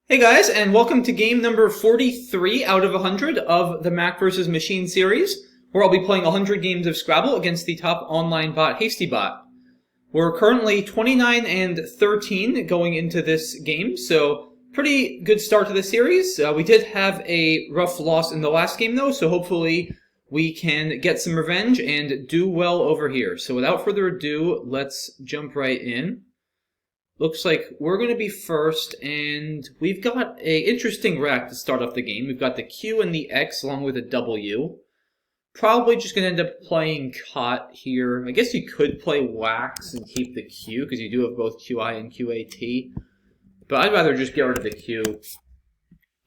Hey guys, and welcome to game number 43 out of 100 of the Mack vs. Machine series, where I'll be playing 100 games of Scrabble against the top online bot, HastyBot. We're currently 29 and 13 going into this game, so pretty good start to the series. We did have a rough loss in the last game though, so hopefully we can get some revenge and do well over here. So without further ado, let's jump right in. Looks like we're going to be first, and we've got a interesting rack to start off the game. We've got the Q and the X along with a W. Probably just going to end up playing Cot here. I guess you could play Wax and keep the Q, because you do have both QI and QAT. But I'd rather just get rid of the Q.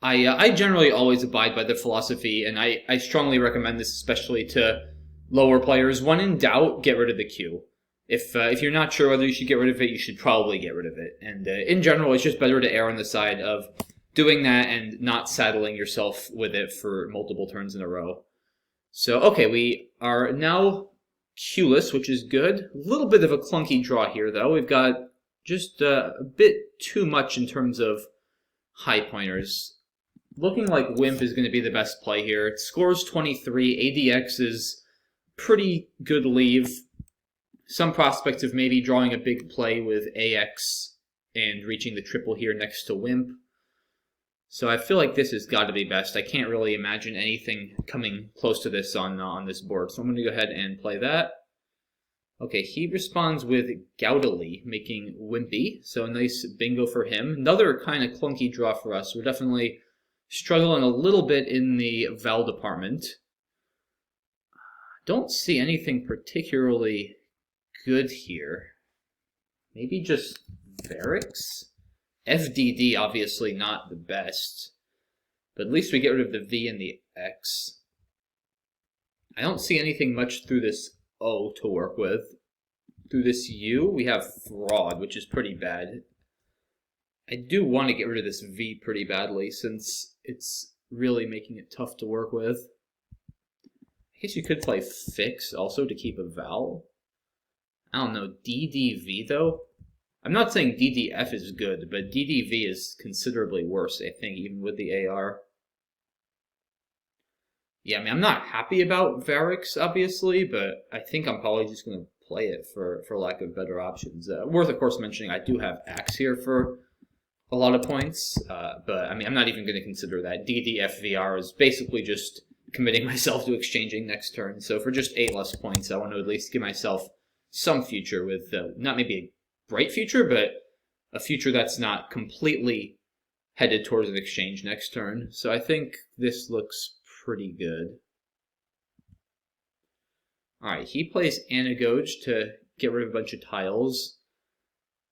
I generally always abide by the philosophy, and I strongly recommend this especially to lower players. When in doubt, get rid of the Q. If you're not sure whether you should get rid of it, you should probably get rid of it. And in general, it's just better to err on the side of doing that and not saddling yourself with it for multiple turns in a row. So, okay, we are now Q-less, which is good. A little bit of a clunky draw here, though. We've got just a bit too much in terms of high pointers. Looking like Wimp is going to be the best play here. It scores 23. ADX is pretty good leave. Some prospects of maybe drawing a big play with AX and reaching the triple here next to Wimp. So I feel like this has got to be best. I can't really imagine anything coming close to this on this board. So I'm going to go ahead and play that. Okay, he responds with Gaudily, making Wimpy. So a nice bingo for him. Another kind of clunky draw for us. We're definitely struggling a little bit in the Val department. Don't see anything particularly good here. Maybe just Varix? FDD, obviously not the best. But at least we get rid of the V and the X. I don't see anything much through this O to work with. Through this U, we have Fraud, which is pretty bad. I do want to get rid of this V pretty badly, since it's really making it tough to work with. I guess you could play Fix also to keep a vowel. I don't know, DDV though? I'm not saying DDF is good, but DDV is considerably worse, I think, even with the AR. Yeah, I mean, I'm not happy about Varix, obviously, but I think I'm probably just going to play it for lack of better options. Worth, of course, mentioning I do have Axe here for a lot of points, but I mean, I'm not even going to consider that. DDFVR is basically just committing myself to exchanging next turn, so for just 8 less points, I want to at least give myself some future with, not maybe a bright future, but a future that's not completely headed towards an exchange next turn. So I think this looks pretty good. Alright, he plays Anagoge to get rid of a bunch of tiles.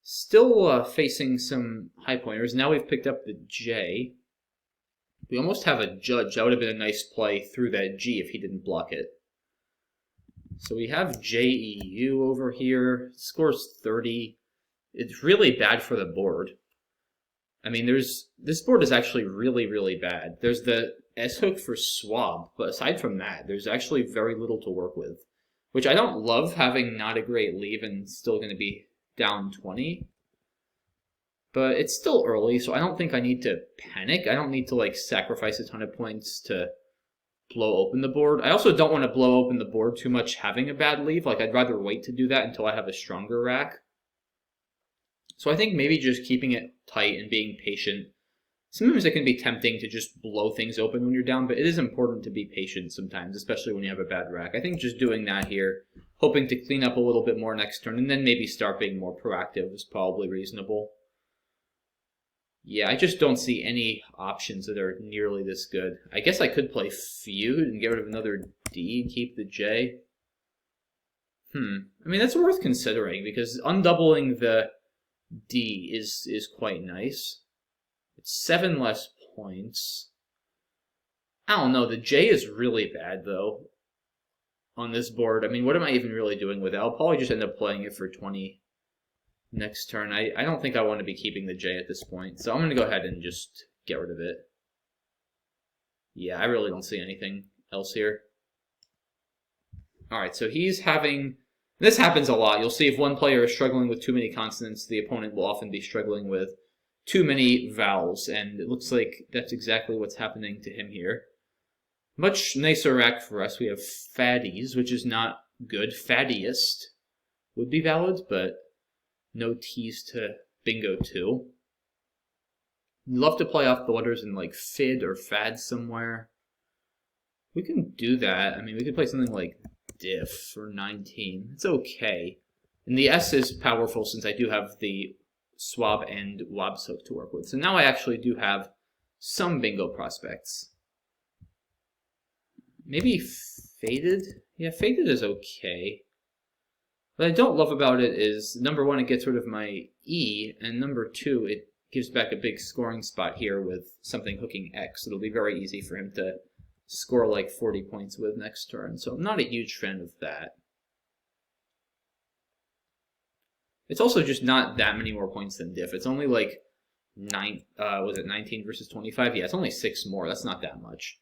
Still facing some high pointers. Now we've picked up the J. We almost have a Judge. That would have been a nice play through that G if he didn't block it. So we have JEU over here. It scores 30. It's really bad for the board. I mean, this board is actually really, really bad. There's the S-hook for Swab, but aside from that, there's actually very little to work with. Which I don't love, having not a great leave and still going to be down 20. But it's still early, so I don't think I need to panic. I don't need to, like, sacrifice a ton of points to blow open the board. I also don't want to blow open the board too much having a bad leave. Like, I'd rather wait to do that until I have a stronger rack. So I think maybe just keeping it tight and being patient. Sometimes it can be tempting to just blow things open when you're down, but it is important to be patient sometimes, especially when you have a bad rack. I think just doing that here, hoping to clean up a little bit more next turn, and then maybe start being more proactive is probably reasonable. Yeah, I just don't see any options that are nearly this good. I guess I could play Feud and get rid of another D and keep the J. I mean, that's worth considering, because undoubling the D is quite nice. It's 7 less points. I don't know, the J is really bad, though, on this board. I mean, what am I even really doing with it? I'll probably just end up playing it for 20 next turn. I don't think I want to be keeping the J at this point, so I'm going to go ahead and just get rid of it. Yeah, I really don't see anything else here. Alright, so he's having... This happens a lot. You'll see if one player is struggling with too many consonants, the opponent will often be struggling with too many vowels, and it looks like that's exactly what's happening to him here. Much nicer rack for us. We have fatties, which is not good. Fattiest would be valid, but no T's to bingo too. Love to play off the letters in like fid or fad somewhere. We can do that. I mean, we could play something like diff for 19. It's okay. And the S is powerful since I do have the swab and wobs hook to work with. So now I actually do have some bingo prospects. Maybe faded? Yeah, faded is okay. What I don't love about it is, number one, it gets rid of my E, and number two, it gives back a big scoring spot here with something hooking X. It'll be very easy for him to score like 40 points with next turn, so I'm not a huge fan of that. It's also just not that many more points than diff. It's only like 19 versus 25? Yeah, it's only 6 more. That's not that much.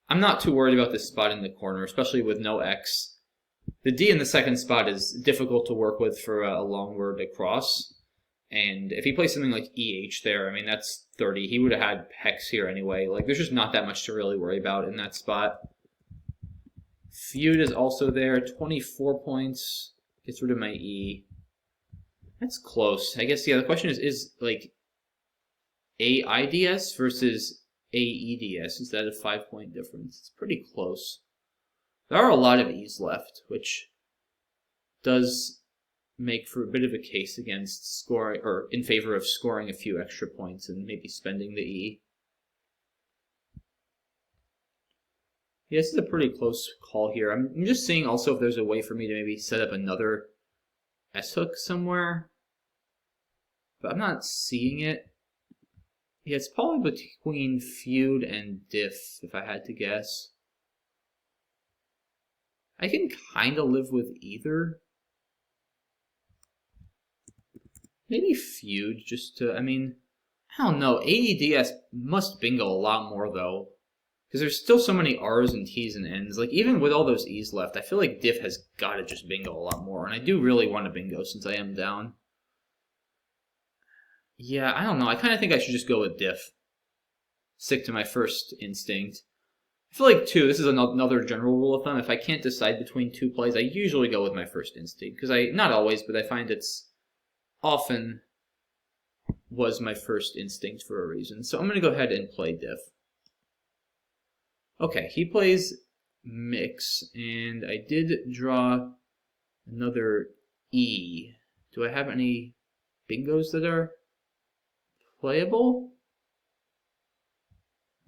I'm not too worried about this spot in the corner, especially with no X. The D in the second spot is difficult to work with for a long word across. And if he plays something like EH there, I mean, that's 30. He would have had hex here anyway. Like, there's just not that much to really worry about in that spot. Feud is also there. 24 points. Gets rid of my E. That's close. I guess, yeah, the question is like, AIDS versus AEDS, is that a 5-point difference? It's pretty close. There are a lot of E's left, which does make for a bit of a case against scoring, or in favor of scoring a few extra points and maybe spending the E. Yeah, this is a pretty close call here. I'm just seeing also if there's a way for me to maybe set up another S-hook somewhere, but I'm not seeing it. Yeah, it's probably between feud and diff, if I had to guess. I can kind of live with either. Maybe feud, just to, I mean, I don't know. AEDS must bingo a lot more, though. Because there's still so many R's and T's and N's. Like, even with all those E's left, I feel like diff has got to just bingo a lot more. And I do really want to bingo since I am down. Yeah, I don't know. I kind of think I should just go with diff. Stick to my first instinct. I feel like, too, this is another general rule of thumb. If I can't decide between two plays, I usually go with my first instinct. Because not always, but I find it's often was my first instinct for a reason. So I'm going to go ahead and play diff. Okay, he plays mix, and I did draw another E. Do I have any bingos that are playable?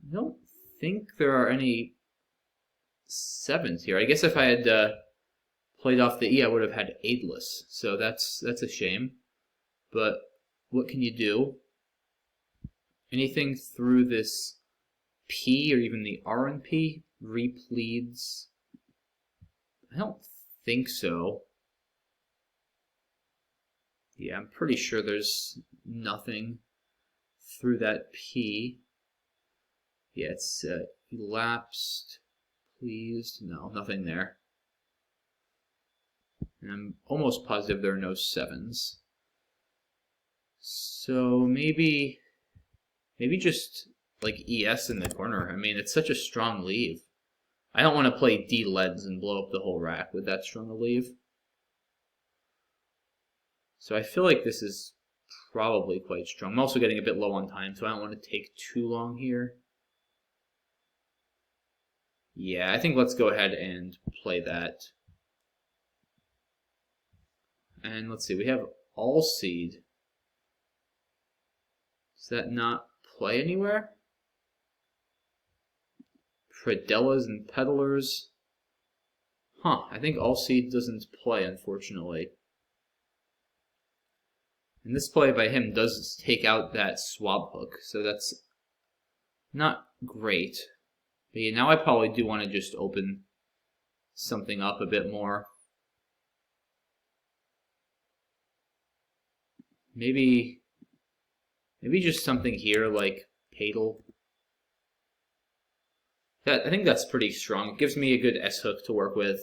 I don't think there are any 7s here. I guess if I had played off the E, I would have had aidless. So that's a shame. But what can you do? Anything through this P or even the R and P? Repleads? I don't think so. Yeah, I'm pretty sure there's nothing through that P. Yeah, it's elapsed, pleased. No, nothing there. And I'm almost positive there are no 7s. So maybe just like ES in the corner. I mean, it's such a strong leave. I don't want to play D-Leds and blow up the whole rack with that strong a leave. So I feel like this is probably quite strong. I'm also getting a bit low on time, so I don't want to take too long here. Yeah, I think let's go ahead and play that. And let's see, we have all seed. Does that not play anywhere? Predellas and Peddlers. Huh, I think all seed doesn't play, unfortunately. And this play by him does take out that swab hook, so that's not great. But yeah, now I probably do want to just open something up a bit more. Maybe just something here like Padel. I think that's pretty strong. It gives me a good S-hook to work with.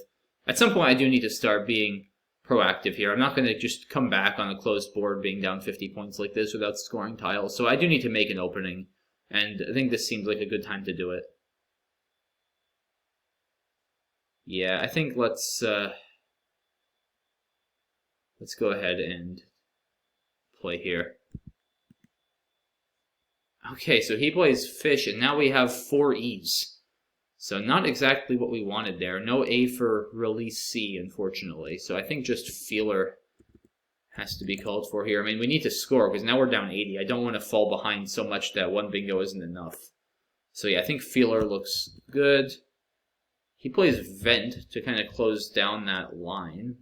At some point I do need to start being proactive here. I'm not going to just come back on a closed board being down 50 points like this without scoring tiles. So I do need to make an opening, and I think this seems like a good time to do it. Yeah, I think let's go ahead and play here. Okay, so he plays fish, and now we have 4 E's. So not exactly what we wanted there. No A for release C, unfortunately. So I think just feeler has to be called for here. I mean, we need to score, because now we're down 80. I don't want to fall behind so much that one bingo isn't enough. So yeah, I think feeler looks good. He plays vent to kind of close down that line.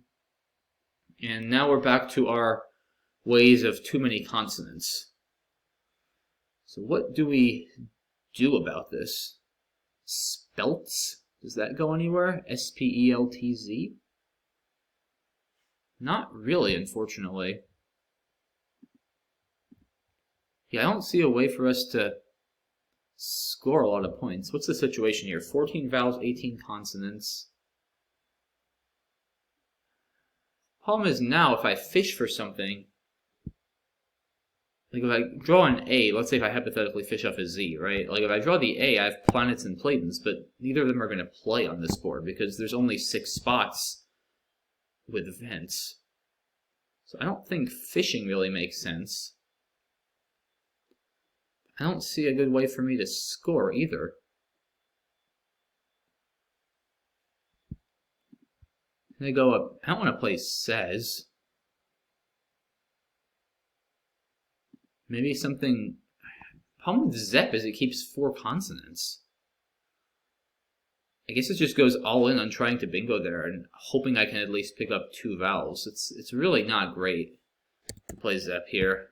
And now we're back to our ways of too many consonants. So what do we do about this? Speltz? Does that go anywhere? S-P-E-L-T-Z? Not really, unfortunately. Yeah, I don't see a way for us to score a lot of points. What's the situation here? 14 vowels, 18 consonants. Problem is now, if I fish for something, like if I draw an A, let's say if I hypothetically fish off a Z, right? Like if I draw the A, I have planets and platons, but neither of them are going to play on this board because there's only 6 spots with vents. So I don't think fishing really makes sense. I don't see a good way for me to score either. And I go up, I don't want to play says. Maybe something... Problem with Zep is it keeps 4 consonants. I guess it just goes all in on trying to bingo there and hoping I can at least pick up 2 vowels. It's really not great to play Zep here.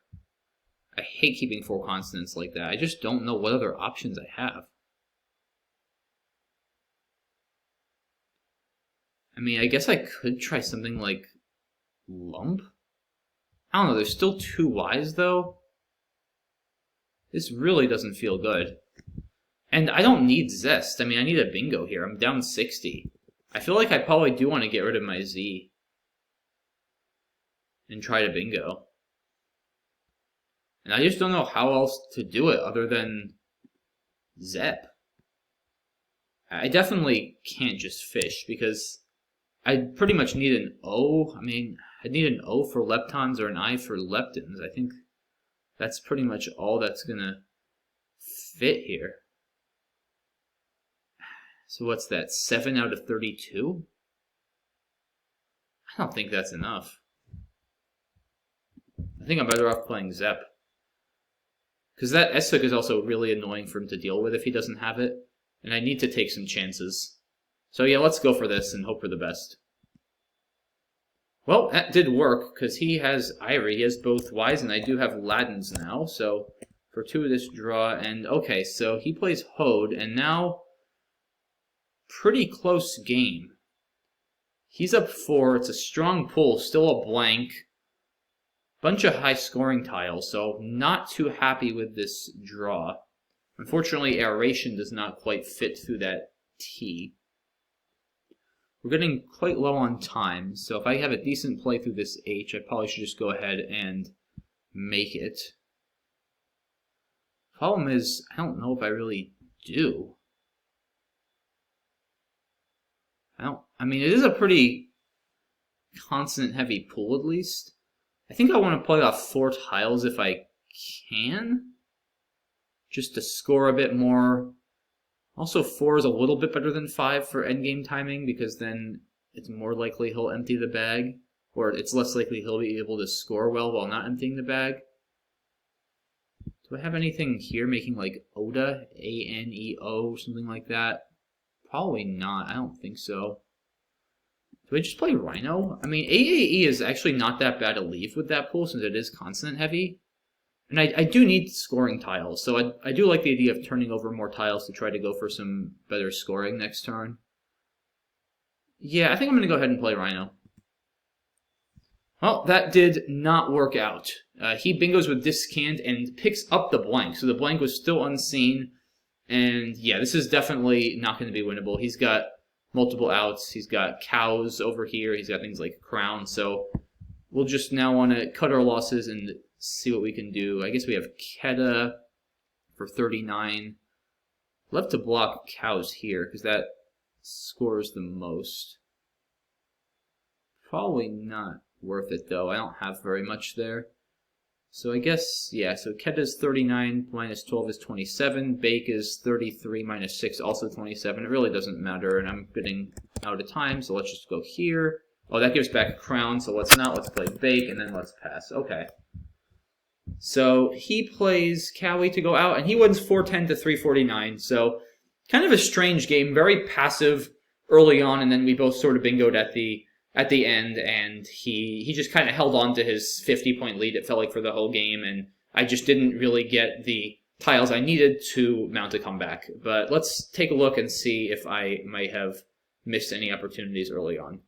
I hate keeping 4 consonants like that. I just don't know what other options I have. I mean, I guess I could try something like lump. I don't know, there's still 2 Y's though. This really doesn't feel good. And I don't need zest. I mean, I need a bingo here. I'm down 60. I feel like I probably do want to get rid of my Z and try to bingo. And I just don't know how else to do it other than Zep. I definitely can't just fish because I pretty much need an O. I mean, I need an O for leptons or an I for leptons. I think that's pretty much all that's going to fit here. So what's that, 7 out of 32? I don't think that's enough. I think I'm better off playing Zep. Because that S-hook is also really annoying for him to deal with if he doesn't have it. And I need to take some chances. So yeah, let's go for this and hope for the best. Well, that did work, because he has Irie. He has both Ys, and I do have Ladins now. So for 2 of this draw, and okay, so he plays Hode, and now pretty close game. He's up 4. It's a strong pull, still a blank. Bunch of high scoring tiles, so not too happy with this draw. Unfortunately, aeration does not quite fit through that T. We're getting quite low on time, so if I have a decent play through this H, I probably should just go ahead and make it. Problem is, I don't know if I really do. I mean, it is a pretty consonant-heavy pool, at least. I think I want to play off 4 tiles if I can, just to score a bit more. Also, 4 is a little bit better than 5 for endgame timing, because then it's more likely he'll empty the bag, or it's less likely he'll be able to score well while not emptying the bag. Do I have anything here making like Oda, A-N-E-O, something like that? Probably not, I don't think so. Do I just play Rhino? I mean, AAE is actually not that bad to leave with that pool since it is consonant heavy. And I do need scoring tiles, so I do like the idea of turning over more tiles to try to go for some better scoring next turn. Yeah, I think I'm going to go ahead and play Rhino. Well, that did not work out. He bingos with Discant and picks up the blank, so the blank was still unseen. And yeah, this is definitely not going to be winnable. He's got multiple outs. He's got cows over here. He's got things like crown. So we'll just now want to cut our losses and see what we can do. I guess we have Keta for 39. Love to block cows here because that scores the most. Probably not worth it though. I don't have very much there. So I guess, yeah, so Keta's 39 minus 12 is 27. Bake is 33 minus 6, also 27. It really doesn't matter, and I'm getting out of time, so let's just go here. Oh, that gives back a crown, so let's not. Let's play Bake, and then let's pass. Okay. So he plays Cowie to go out, and he wins 410 to 349. So kind of a strange game, very passive early on, and then we both sort of bingoed at the end, and he just kind of held on to his 50-point lead, it felt like, for the whole game, and I just didn't really get the tiles I needed to mount a comeback. But let's take a look and see if I might have missed any opportunities early on.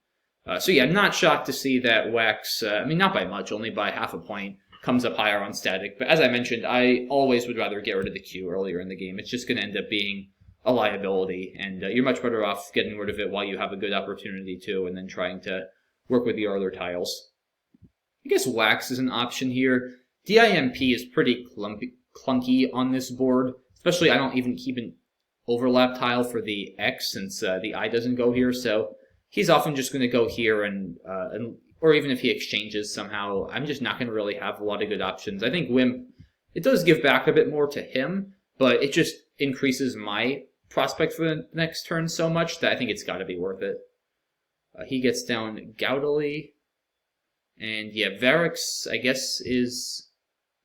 So yeah, I'm not shocked to see that Wax, I mean, not by much, only by half a point, comes up higher on static. But as I mentioned, I always would rather get rid of the Q earlier in the game. It's just going to end up being a liability, and you're much better off getting rid of it while you have a good opportunity to, and then trying to work with your other tiles. I guess Wax is an option here. DIMP is pretty clunky on this board, especially I don't even keep an overlap tile for the X since the I doesn't go here, so he's often just going to go here, and or even if he exchanges somehow, I'm just not going to really have a lot of good options. I think Wimp, it does give back a bit more to him, but it just increases my prospect for the next turn so much that I think it's got to be worth it. He gets down Gaudily, and yeah, Varix, I guess, is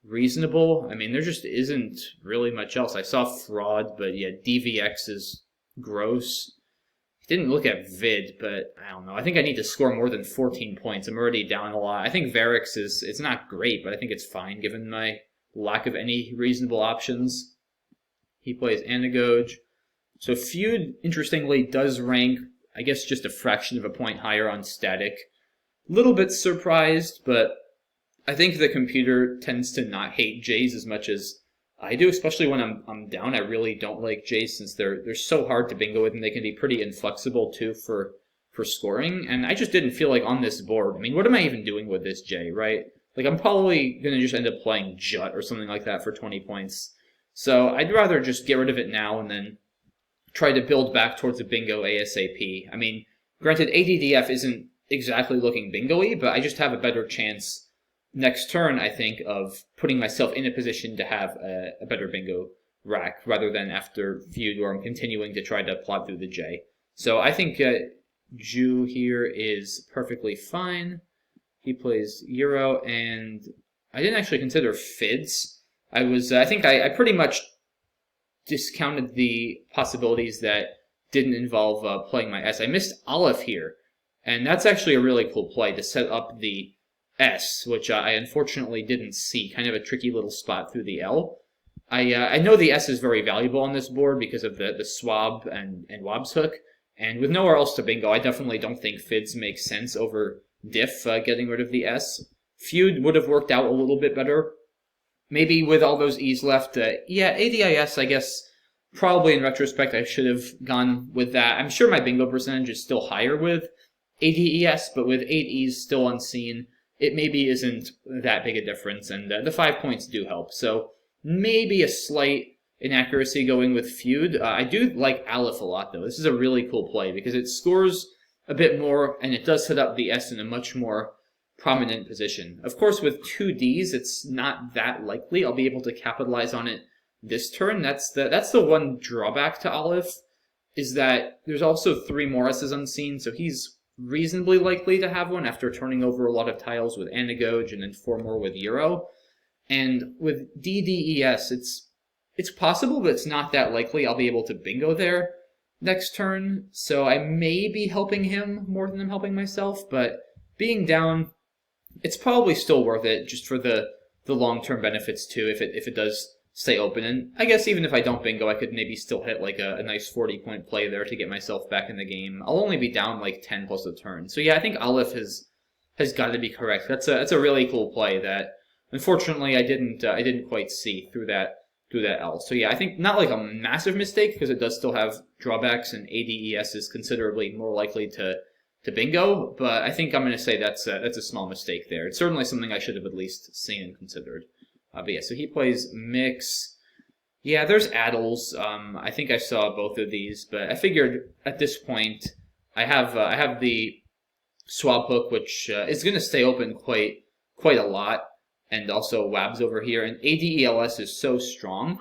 reasonable. I mean, there just isn't really much else. I saw Fraud, but yeah, DVX is gross. Didn't look at Vid, but I don't know. I think I need to score more than 14 points. I'm already down a lot. I think Varix it's not great, but I think it's fine given my lack of any reasonable options. He plays Anagoge. So Feud, interestingly, does rank, I guess, just a fraction of a point higher on static. A little bit surprised, but I think the computer tends to not hate Jays as much as I do, especially when I'm down. I really don't like Jays since they're so hard to bingo with, and they can be pretty inflexible too for scoring. And I just didn't feel like on this board, I mean, what am I even doing with this J, right? Like, I'm probably going to just end up playing Jut or something like that for 20 points. So I'd rather just get rid of it now and then try to build back towards a bingo ASAP. I mean, granted, ADDF isn't exactly looking bingo-y, but I just have a better chance next turn, I think, of putting myself in a position to have a better bingo rack rather than after Feud where I'm continuing to try to plod through the J. So I think Ju here is perfectly fine. He plays Euro, and I didn't actually consider Fids. I think I pretty much discounted the possibilities that didn't involve playing my S. I missed Aleph here, and that's actually a really cool play to set up the S, which I unfortunately didn't see. Kind of a tricky little spot through the L. I know the S is very valuable on this board because of the Swab and Wob's Hook, and with nowhere else to bingo, I definitely don't think Fids makes sense over Diff getting rid of the S. Feud would have worked out a little bit better. Maybe with all those E's left, yeah, ADIS, I guess, probably in retrospect, I should have gone with that. I'm sure my bingo percentage is still higher with ADES, but with 8 E's still unseen, it maybe isn't that big a difference, and the 5 points do help. So maybe a slight inaccuracy going with Feud. I do like Aleph a lot, though. This is a really cool play because it scores a bit more, and it does set up the S in a much more prominent position. Of course, with 2 Ds, it's not that likely I'll be able to capitalize on it this turn. That's the one drawback to Aleph, is that there's also 3 more S's unseen, so he's reasonably likely to have one after turning over a lot of tiles with Anagoge and then 4 more with Euro. And with DDES, it's possible, but it's not that likely I'll be able to bingo there next turn, so I may be helping him more than I'm helping myself, but being down, it's probably still worth it just for the long-term benefits too, if it does stay open. And I guess even if I don't bingo, I could maybe still hit like a nice 40-point play there to get myself back in the game. I'll only be down like 10 plus a turn. So yeah, I think Aleph has got to be correct. That's a really cool play that unfortunately I didn't quite see through that through that L. So yeah, I think not like a massive mistake because it does still have drawbacks, and ADES is considerably more likely to bingo, but I think I'm going to say that's a small mistake there. It's certainly something I should have at least seen and considered. But yeah, so he plays mix. Yeah, there's addles. I think I saw both of these, but I figured at this point I have the swap hook, which is going to stay open quite a lot, and also Wabs over here, and ADELS is so strong.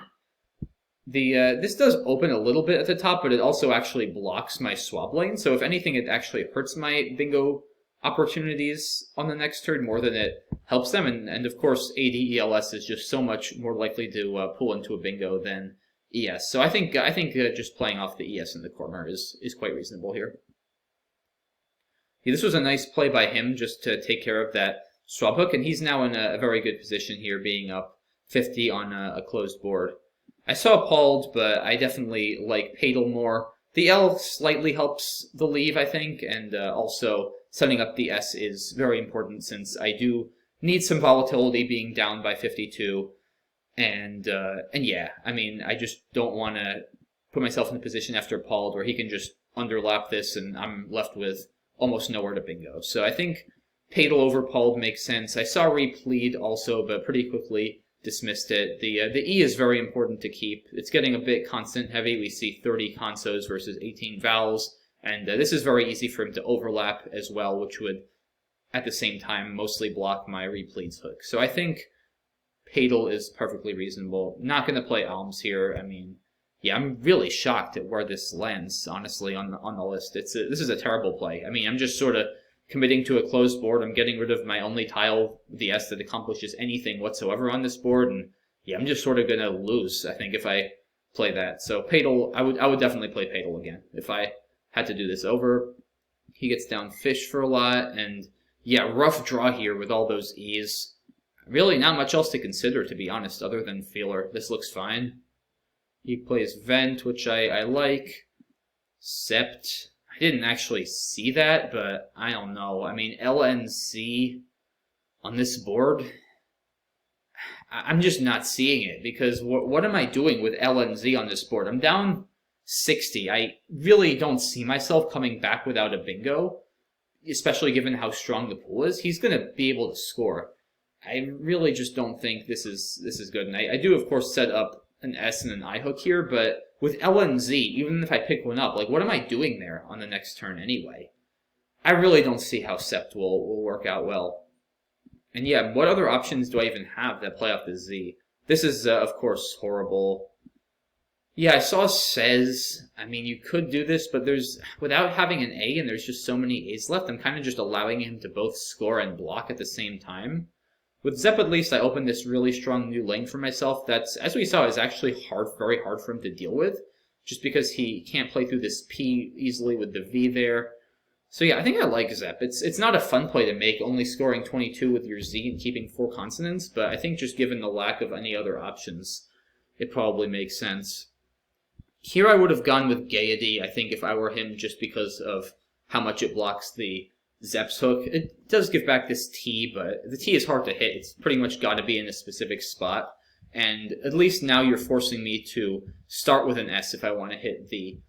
This does open a little bit at the top, but it also actually blocks my swap lane. So if anything, it actually hurts my bingo opportunities on the next turn more than it helps them. And of course, ADELS is just so much more likely to pull into a bingo than ES. So I think just playing off the ES in the corner is quite reasonable here. Yeah, this was a nice play by him just to take care of that swap hook, and he's now in a very good position here, being up 50 on a closed board. I saw Palled, but I definitely like Padel more. The L slightly helps the leave, I think, and also setting up the S is very important since I do need some volatility being down by 52. And yeah, I mean, I just don't want to put myself in a position after Palled where he can just underlap this and I'm left with almost nowhere to bingo. So I think Padel over Palled makes sense. I saw Replead also, but pretty quickly dismissed it. The E is very important to keep. It's getting a bit constant heavy. We see 30 consos versus 18 vowels, and this is very easy for him to overlap as well, which would, at the same time, mostly block my Replead's hook. So I think Padel is perfectly reasonable. Not going to play Alms here. I mean, yeah, I'm really shocked at where this lands, honestly, on the list. This is a terrible play. I mean, I'm just sort of committing to a closed board. I'm getting rid of my only tile, the S, that accomplishes anything whatsoever on this board, and yeah, I'm just sort of gonna lose, I think, if I play that. So Padel, I would definitely play Padel again if I had to do this over. He gets down fish for a lot, and yeah, rough draw here with all those E's. Really not much else to consider, to be honest, other than Feeler. This looks fine. He plays Vent, which I like. Sept. I didn't actually see that, but I don't know. I mean, LNZ on this board, I'm just not seeing it, because what am I doing with LNZ on this board? I'm down 60. I really don't see myself coming back without a bingo, especially given how strong the pool is. He's going to be able to score. I really just don't think this is good. And I do, of course, set up an S and an I hook here, but with LNZ, even if I pick one up, like, what am I doing there on the next turn anyway? I really don't see how Sept will work out well. And yeah, what other options do I even have that play off the Z? This is, of course, horrible. Yeah, I saw Says. I mean, you could do this, but without having an A and there's just so many A's left, I'm kind of just allowing him to both score and block at the same time. With Zep, at least, I opened this really strong new lane for myself that's, as we saw, is actually very hard for him to deal with, just because he can't play through this P easily with the V there. So yeah, I think I like Zep. It's not a fun play to make, only scoring 22 with your Z and keeping 4 consonants, but I think just given the lack of any other options, it probably makes sense. Here I would have gone with Gaiety, I think, if I were him, just because of how much it blocks the Zep's hook. It does give back this T, but the T is hard to hit. It's pretty much got to be in a specific spot. And at least now you're forcing me to start with an S if I want to hit the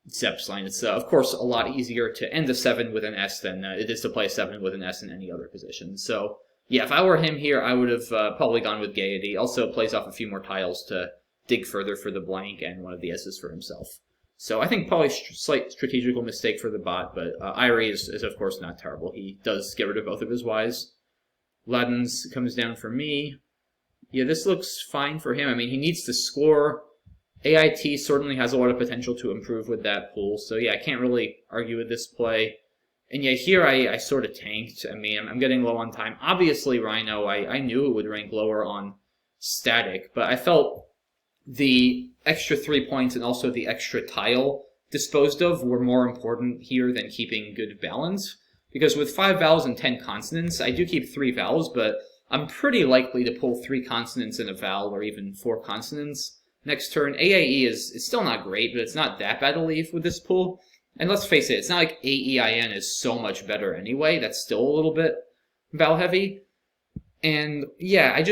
Zep's line. It's, of course, a lot easier to end a 7 with an S than it is to play a 7 with an S in any other position. So, yeah, if I were him here, I would have probably gone with Gaiety. Also plays off a few more tiles to dig further for the blank and one of the S's for himself. So I think probably slight strategical mistake for the bot, but Irie is of course not terrible. He does get rid of both of his Ys. Ladens comes down for me. Yeah, this looks fine for him. I mean, he needs to score. AIT certainly has a lot of potential to improve with that pool. So yeah, I can't really argue with this play. And yeah, here I sort of tanked. I mean, I'm getting low on time. Obviously, Rhino, I knew it would rank lower on static, but I felt the extra 3 points and also the extra tile disposed of were more important here than keeping good balance. Because with 5 vowels and 10 consonants, I do keep 3 vowels, but I'm pretty likely to pull 3 consonants in a vowel or even 4 consonants next turn. AAE is still not great, but it's not that bad to leave with this pool. And let's face it, it's not like AEIN is so much better anyway. That's still a little bit vowel heavy. And yeah,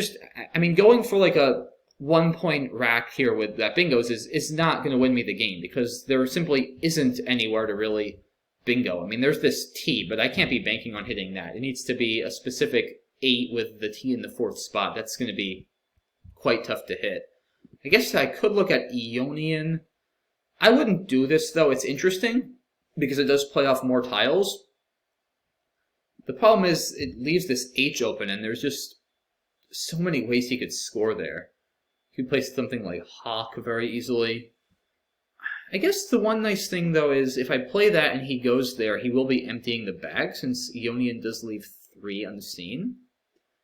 I mean, going for like a 1-point rack here with that bingos is not going to win me the game, because there simply isn't anywhere to really bingo. I mean, there's this T, but I can't be banking on hitting that. It needs to be a specific 8 with the T in the 4th spot. That's going to be quite tough to hit. I guess I could look at Ionian. I wouldn't do this, though. It's interesting, because it does play off more tiles. The problem is it leaves this H open, and there's just so many ways he could score there. He could play something like Hawk very easily. I guess the one nice thing, though, is if I play that and he goes there, he will be emptying the bag, since Ionian does leave 3 unseen.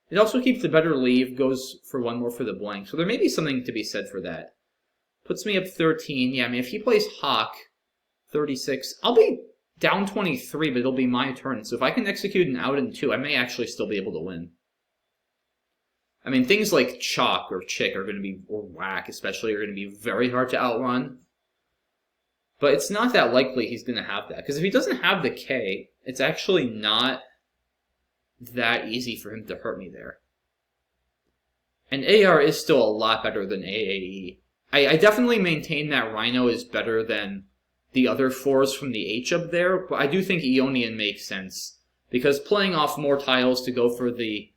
It also keeps the better leave, goes for 1 more for the blank, so there may be something to be said for that. Puts me up 13. Yeah, I mean, if he plays Hawk, 36, I'll be down 23, but it'll be my turn. So if I can execute an out in 2, I may actually still be able to win. I mean, things like Chalk or Chick are going to be, or Whack especially, are going to be very hard to outrun. But it's not that likely he's going to have that. Because if he doesn't have the K, it's actually not that easy for him to hurt me there. And AR is still a lot better than AAE. I definitely maintain that Rhino is better than the other 4s from the H up there, but I do think Ionian makes sense. Because playing off more tiles to go for the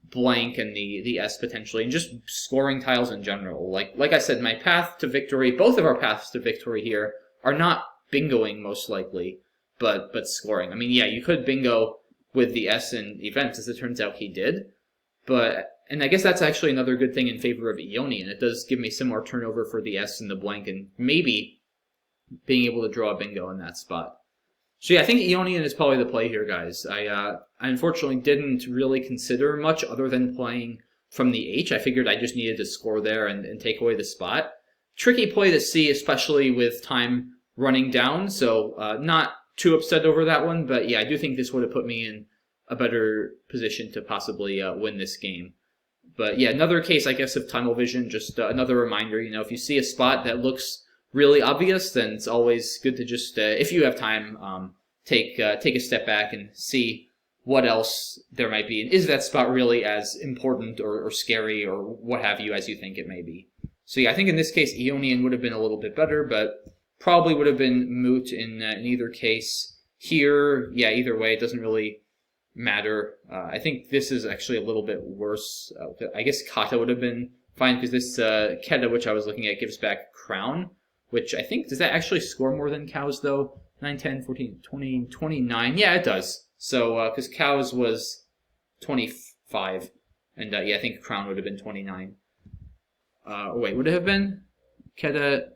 blank and the S potentially, and just scoring tiles in general. Like I said, my path to victory, both of our paths to victory here, are not bingoing most likely, but scoring. I mean, yeah, you could bingo with the S in events, as it turns out he did, and I guess that's actually another good thing in favor of Ionian. It does give me some more turnover for the S and the blank, and maybe being able to draw a bingo in that spot. So yeah, I think Ionian is probably the play here, guys. I unfortunately didn't really consider much other than playing from the H. I figured I just needed to score there and take away the spot. Tricky play to see, especially with time running down, so not too upset over that one, but yeah, I do think this would have put me in a better position to possibly win this game. But yeah, another case, I guess, of tunnel vision, just another reminder, you know, if you see a spot that looks really obvious, then it's always good to just, if you have time, take a step back and see what else there might be. And is that spot really as important or scary or what have you as you think it may be? So yeah, I think in this case, Ionian would have been a little bit better, but probably would have been moot in either case. Here, yeah, either way, it doesn't really matter. I think this is actually a little bit worse. I guess Kata would have been fine, because this Keta, which I was looking at, gives back Crown, which I think, does that actually score more than Cows, though? 9, 10, 14, 20, 29. Yeah, it does. So, because Cows was 25, and yeah, I think Crown would have been 29. Wait, would it have been? Keta,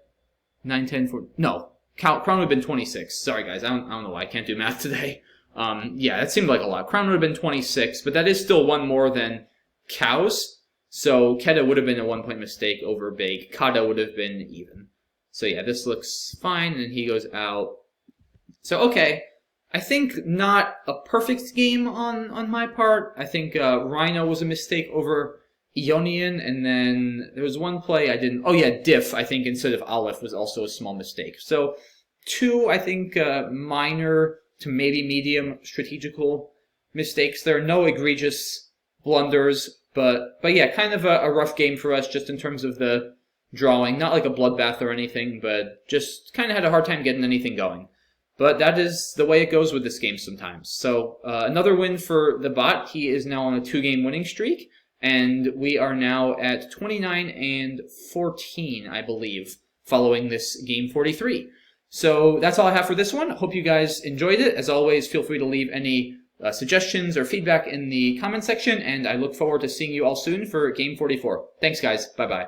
9, 10, 14, no. Crown would have been 26. Sorry, guys, I don't know why I can't do math today. Yeah, that seemed like a lot. Crown would have been 26, but that is still 1 more than Cows. So Keta would have been a 1-point mistake over Big. Kata would have been even. So yeah, this looks fine, and he goes out. So okay, I think not a perfect game on my part. I think Rhino was a mistake over Ionian, and then there was one play I didn't... Oh yeah, Diff, I think, instead of Aleph was also a small mistake. So 2, I think, minor to maybe medium strategical mistakes. There are no egregious blunders, but yeah, kind of a rough game for us just in terms of the drawing. Not like a bloodbath or anything, but just kind of had a hard time getting anything going. But that is the way it goes with this game sometimes. So another win for the bot. He is now on a 2-game winning streak, and we are now at 29 and 14, I believe, following this game 43. So that's all I have for this one. Hope you guys enjoyed it. As always, feel free to leave any suggestions or feedback in the comment section, and I look forward to seeing you all soon for game 44. Thanks, guys. Bye-bye.